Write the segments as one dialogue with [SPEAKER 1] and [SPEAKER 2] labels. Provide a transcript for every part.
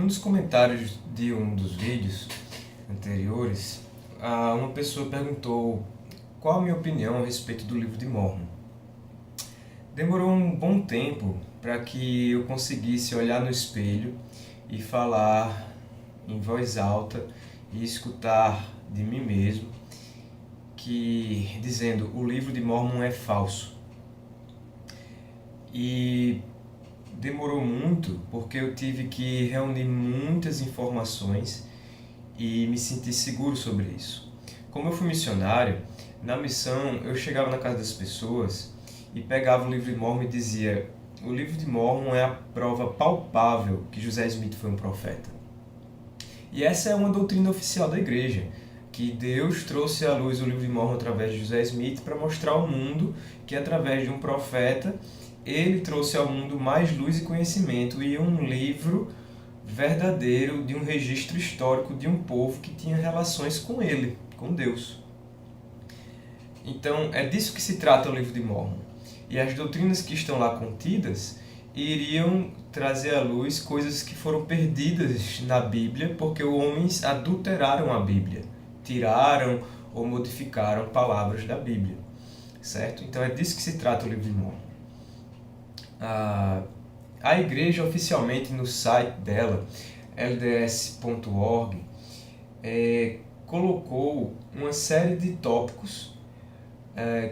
[SPEAKER 1] Um dos comentários de um dos vídeos anteriores, uma pessoa perguntou qual a minha opinião a respeito do livro de Mórmon. Demorou um bom tempo para que eu conseguisse olhar no espelho e falar em voz alta e escutar de mim mesmo dizendo o livro de Mórmon é falso. E demorou muito porque eu tive que reunir muitas informações e me sentir seguro sobre isso. Como eu fui missionário, na missão eu chegava na casa das pessoas e pegava o livro de Mórmon e dizia: o livro de Mórmon é a prova palpável que José Smith foi um profeta. E essa é uma doutrina oficial da igreja, que Deus trouxe à luz o livro de Mórmon através de José Smith para mostrar ao mundo que através de um profeta ele trouxe ao mundo mais luz e conhecimento e um livro verdadeiro de um registro histórico de um povo que tinha relações com ele, com Deus. Então é disso que se trata o livro de Mórmon. E as doutrinas que estão lá contidas iriam trazer à luz coisas que foram perdidas na Bíblia porque os homens adulteraram a Bíblia, tiraram ou modificaram palavras da Bíblia, certo? Então é disso que se trata o livro de Mórmon. A igreja oficialmente no site dela, lds.org, colocou uma série de tópicos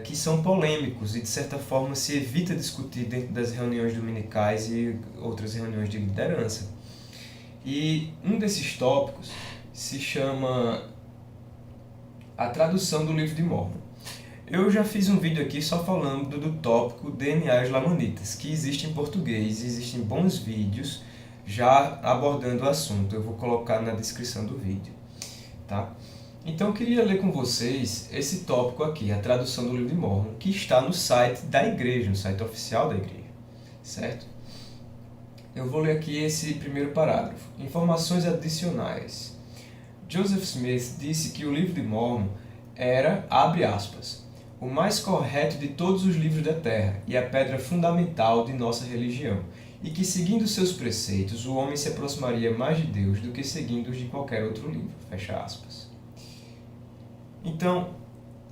[SPEAKER 1] que são polêmicos e de certa forma se evita discutir dentro das reuniões dominicais e outras reuniões de liderança. E um desses tópicos se chama a tradução do livro de Mórmon. Eu já fiz um vídeo aqui só falando do tópico DNA e os Lamanitas, que existe em português, existem bons vídeos já abordando o assunto. Eu vou colocar na descrição do vídeo, tá? Então eu queria ler com vocês esse tópico aqui, a tradução do livro de Mórmon, que está no site da igreja, no site oficial da igreja, certo? Eu vou ler aqui esse primeiro parágrafo. Informações adicionais. Joseph Smith disse que o livro de Mórmon era, abre aspas, o mais correto de todos os livros da Terra e a pedra fundamental de nossa religião, e que seguindo seus preceitos o homem se aproximaria mais de Deus do que seguindo os de qualquer outro livro. Fecha aspas. Então,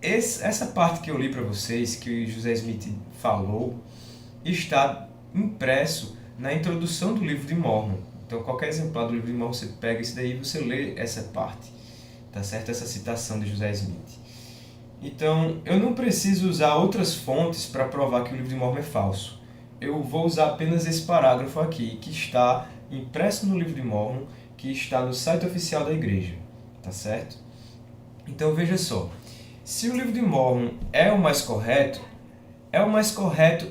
[SPEAKER 1] essa parte que eu li para vocês, que José Smith falou, está impresso na introdução do livro de Mórmon. Então, qualquer exemplar do livro de Mórmon, você pega isso daí e você lê essa parte, tá certo? Essa citação de José Smith. Então, eu não preciso usar outras fontes para provar que o livro de Mórmon é falso. Eu vou usar apenas esse parágrafo aqui, que está impresso no livro de Mórmon, que está no site oficial da igreja, tá certo? Então, veja só. Se o livro de Mórmon é o mais correto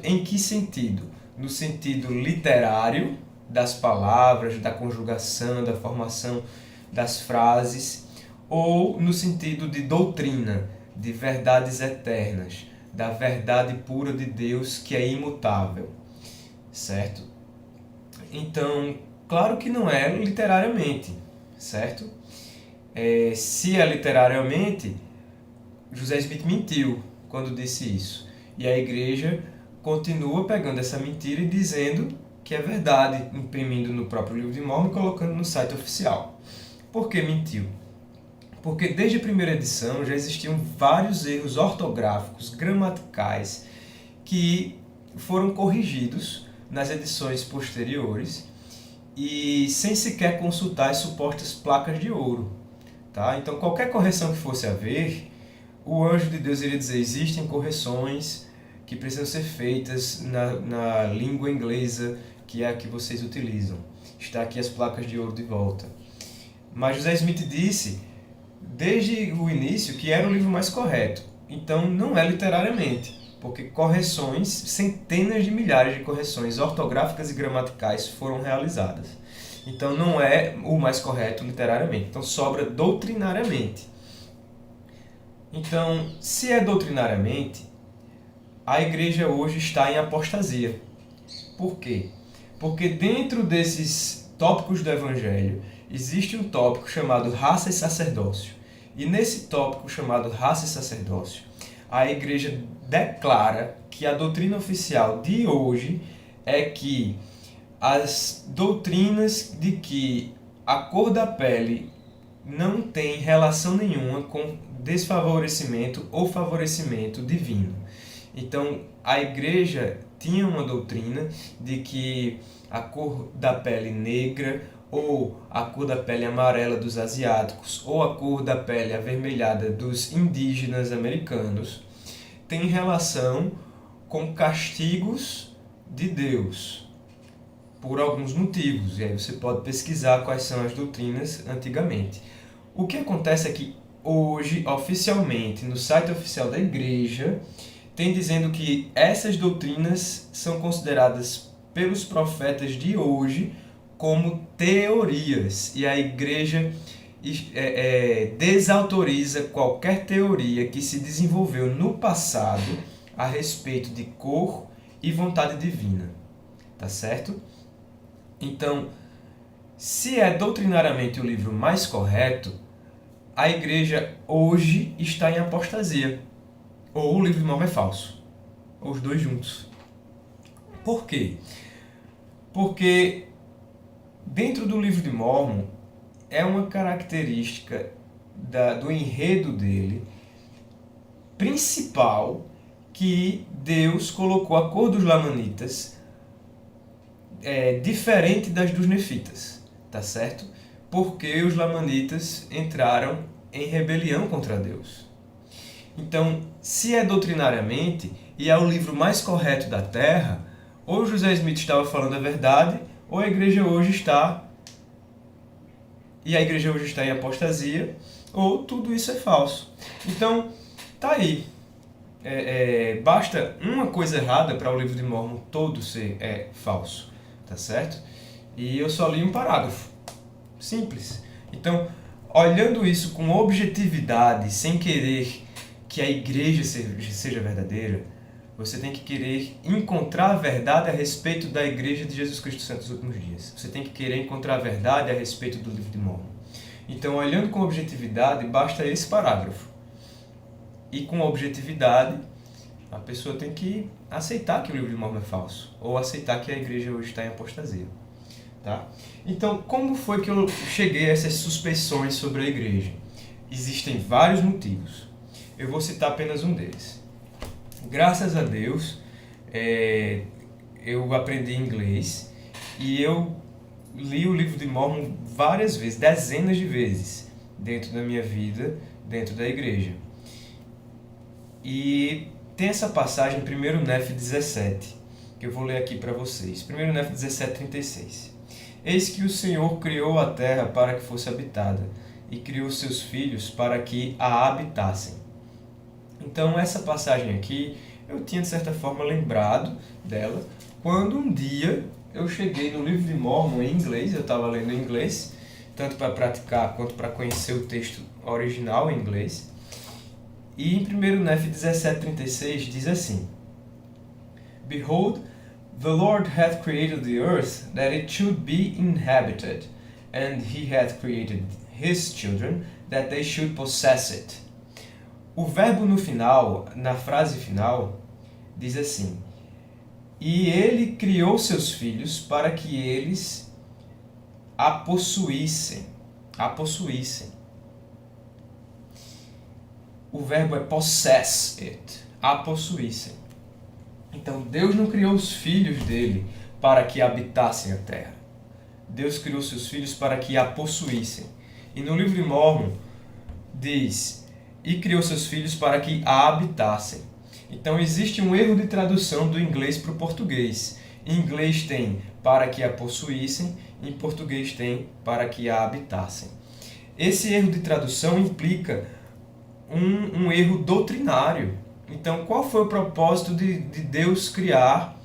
[SPEAKER 1] em que sentido? No sentido literário, das palavras, da conjugação, da formação das frases, ou no sentido de doutrina, de verdades eternas, da verdade pura de Deus que é imutável, certo? Então, claro que não é literariamente, certo? Se é literariamente, José Smith mentiu quando disse isso. E a igreja continua pegando essa mentira e dizendo que é verdade, imprimindo no próprio livro de Mórmon e colocando no site oficial. Por que mentiu? Porque desde a primeira edição já existiam vários erros ortográficos, gramaticais, que foram corrigidos nas edições posteriores e sem sequer consultar as supostas placas de ouro. Tá? Então, qualquer correção que fosse haver, o anjo de Deus iria dizer: existem correções que precisam ser feitas na língua inglesa, que é a que vocês utilizam. Está aqui as placas de ouro de volta. Mas José Smith disse desde o início que era o livro mais correto. Então não é literariamente, porque correções, centenas de milhares de correções ortográficas e gramaticais foram realizadas. Então não é o mais correto literariamente, então sobra doutrinariamente. Então, se é doutrinariamente, a igreja hoje está em apostasia. Por quê? Porque dentro desses tópicos do Evangelho existe um tópico chamado raça e sacerdócio. E nesse tópico chamado raça e sacerdócio, a igreja declara que a doutrina oficial de hoje é que as doutrinas de que a cor da pele não tem relação nenhuma com desfavorecimento ou favorecimento divino. Então, a igreja tinha uma doutrina de que a cor da pele negra, ou a cor da pele amarela dos asiáticos, ou a cor da pele avermelhada dos indígenas americanos, tem relação com castigos de Deus, por alguns motivos. E aí você pode pesquisar quais são as doutrinas antigamente. O que acontece é que hoje, oficialmente, no site oficial da igreja, tem dizendo que essas doutrinas são consideradas pelos profetas de hoje como teorias. E a igreja desautoriza qualquer teoria que se desenvolveu no passado a respeito de cor e vontade divina. Tá certo? Então, se é doutrinariamente o livro mais correto, a igreja hoje está em apostasia. Ou o livro de Mormon é falso. Ou os dois juntos. Por quê? Porque dentro do livro de Mormon é uma característica do enredo dele principal que Deus colocou a cor dos lamanitas diferente das dos nefitas, tá certo? Porque os lamanitas entraram em rebelião contra Deus. Então, se é doutrinariamente e é o livro mais correto da Terra, ou José Smith estava falando a verdade, ou a igreja hoje está em apostasia, ou tudo isso é falso. Então, tá aí. Basta uma coisa errada para o livro de Mormon todo ser falso, tá certo? E eu só li um parágrafo. Simples. Então, olhando isso com objetividade, sem querer que a igreja seja verdadeira, você tem que querer encontrar a verdade a respeito da igreja de Jesus Cristo Santo dos últimos dias. Você tem que querer encontrar a verdade a respeito do livro de Mormon. Então, olhando com objetividade, basta esse parágrafo. E com objetividade, a pessoa tem que aceitar que o livro de Mormon é falso, ou aceitar que a igreja hoje está em apostasia. Tá? Então, como foi que eu cheguei a essas suspeições sobre a igreja? Existem vários motivos. Eu vou citar apenas um deles. Graças a Deus, eu aprendi inglês e eu li o livro de Mormon várias vezes, dezenas de vezes, dentro da minha vida, dentro da igreja. E tem essa passagem em 1 Nef 17, que eu vou ler aqui para vocês. 1 Nef 17:36. Eis que o Senhor criou a terra para que fosse habitada, e criou seus filhos para que a habitassem. Então, essa passagem aqui, eu tinha de certa forma lembrado dela, quando um dia eu cheguei no livro de Mormon em inglês, eu estava lendo em inglês, tanto para praticar quanto para conhecer o texto original em inglês. E em 1 Nef 17:36 diz assim: Behold, the Lord hath created the earth that it should be inhabited, and he hath created his children that they should possess it. O verbo no final, na frase final, diz assim: E ele criou seus filhos para que eles a possuíssem. A possuíssem. O verbo é possess it. A possuíssem. Então, Deus não criou os filhos dele para que habitassem a terra. Deus criou seus filhos para que a possuíssem. E no livro de Mormon diz: E criou seus filhos para que a habitassem. Então, existe um erro de tradução do inglês para o português. Em inglês tem para que a possuíssem, em português tem para que a habitassem. Esse erro de tradução implica um erro doutrinário. Então, qual foi o propósito de Deus criar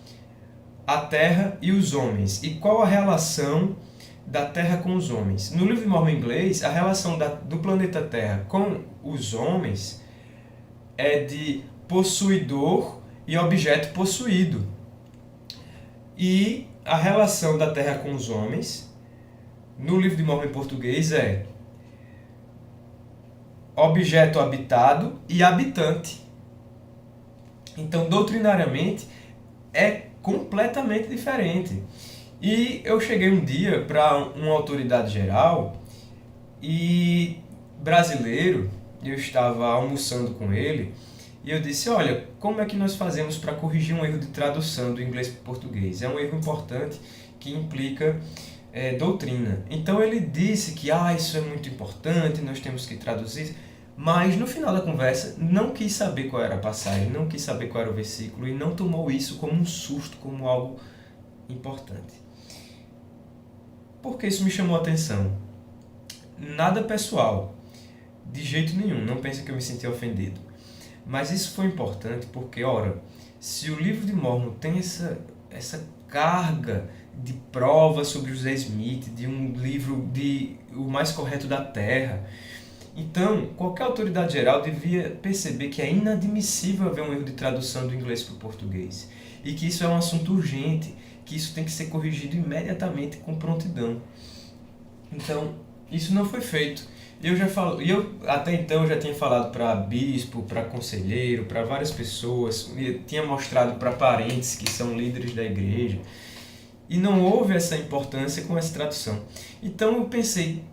[SPEAKER 1] a terra e os homens? E qual a relação da terra com os homens? No livro de Mormon em inglês, a relação do planeta Terra com os homens é de possuidor e objeto possuído. E a relação da terra com os homens, no livro de Mormon em português, é objeto habitado e habitante. Então, doutrinariamente, é completamente diferente. E eu cheguei um dia para uma autoridade geral e brasileiro, eu estava almoçando com ele, e eu disse, olha, como é que nós fazemos para corrigir um erro de tradução do inglês para o português? É um erro importante que implica doutrina. Então ele disse que isso é muito importante, nós temos que traduzir, mas no final da conversa não quis saber qual era a passagem, não quis saber qual era o versículo e não tomou isso como um susto, como algo importante. Por que isso me chamou a atenção? Nada pessoal, de jeito nenhum, não pense que eu me senti ofendido. Mas isso foi importante porque, ora, se o livro de Mormon tem essa carga de provas sobre José Smith, de um livro de o mais correto da Terra, então qualquer autoridade geral devia perceber que é inadmissível haver um erro de tradução do inglês para o português e que isso é um assunto urgente, que isso tem que ser corrigido imediatamente com prontidão. Então, isso não foi feito. Eu até então já tinha falado para bispo, para conselheiro, para várias pessoas, tinha mostrado para parentes que são líderes da igreja, e não houve essa importância com essa tradução. Então eu pensei,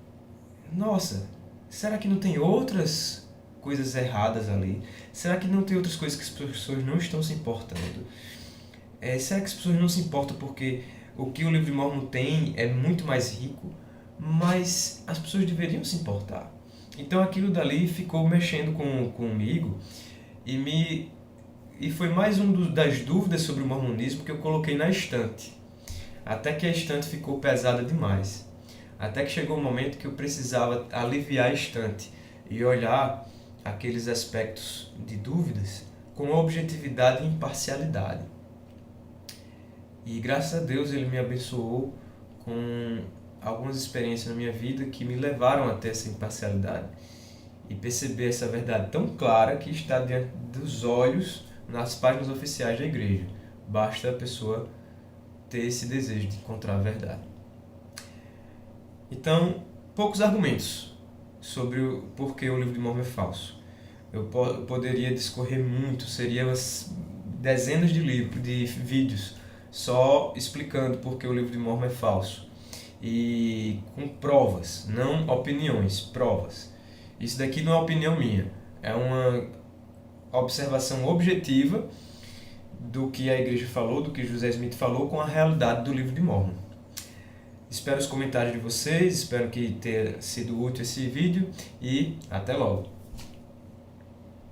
[SPEAKER 1] nossa, será que não tem outras coisas erradas ali? Será que não tem outras coisas que as pessoas não estão se importando? Será que as pessoas não se importam porque o que o livro de Mormon tem é muito mais rico? Mas as pessoas deveriam se importar. Então aquilo dali ficou mexendo comigo e foi mais das dúvidas sobre o mormonismo que eu coloquei na estante. Até que a estante ficou pesada demais. Até que chegou um momento que eu precisava aliviar a estante e olhar aqueles aspectos de dúvidas com objetividade e imparcialidade. E graças a Deus ele me abençoou com algumas experiências na minha vida que me levaram a ter essa imparcialidade e perceber essa verdade tão clara que está diante dos olhos nas páginas oficiais da igreja. Basta a pessoa ter esse desejo de encontrar a verdade. Então, poucos argumentos sobre o porquê o livro de Mormon é falso. Eu poderia discorrer muito, seriam dezenas de vídeos só explicando por que o livro de Mormon é falso. E com provas, não opiniões, provas. Isso daqui não é opinião minha, é uma observação objetiva do que a igreja falou, do que José Smith falou com a realidade do livro de Mormon. Espero os comentários de vocês, espero que tenha sido útil esse vídeo e até logo!